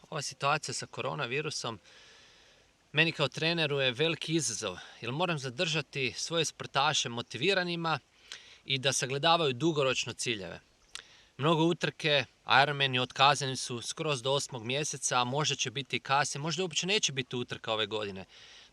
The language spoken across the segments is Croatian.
Ova situacija sa koronavirusom meni kao treneru je veliki izazov, jer moram zadržati svoje sportaše motiviranima i da sagledavaju dugoročno ciljeve. Mnogo utrke, Ironmani otkazani su skroz do 8. mjeseca, a možda će biti i kasnije, možda uopće neće biti utrka ove godine.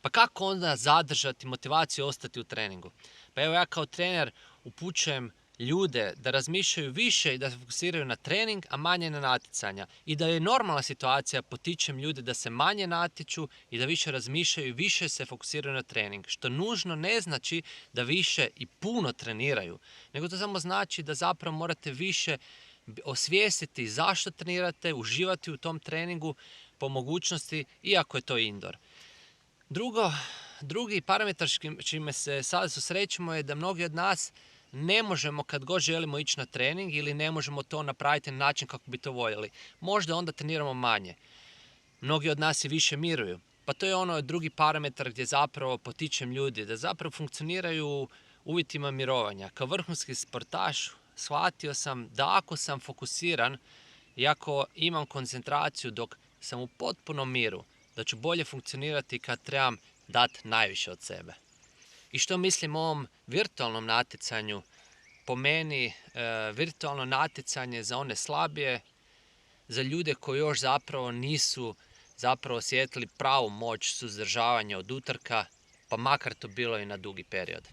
Pa kako onda zadržati motivaciju i ostati u treningu? Pa evo ja kao trener upućujem ljude da razmišljaju više i da se fokusiraju na trening, a manje na natjecanja. I da je normalna situacija, potičem ljude da se manje natječu i da više razmišljaju i više se fokusiraju na trening. Što nužno ne znači da više i puno treniraju, nego to samo znači da zapravo morate više osvijestiti zašto trenirate, uživati u tom treningu po mogućnosti, iako je to indoor. Drugi parametar s čime se sada susrećemo je da mnogi od nas ne možemo kad god želimo ići na trening ili ne možemo to napraviti na način kako bi to voljeli. Možda onda treniramo manje. Mnogi od nas i više miruju. Pa to je drugi parametar gdje zapravo potičem ljudi da zapravo funkcioniraju u uvjetima mirovanja. Kao vrhunski sportaš shvatio sam da ako sam fokusiran i ako imam koncentraciju dok sam u potpunom miru, da ću bolje funkcionirati kad trebam dati najviše od sebe. I što mislim o ovom virtualnom natjecanju? Po meni, virtualno natjecanje za one slabije, za ljude koji još zapravo nisu osjetili pravu moć suzdržavanja od utrka, pa makar to bilo i na dugi period.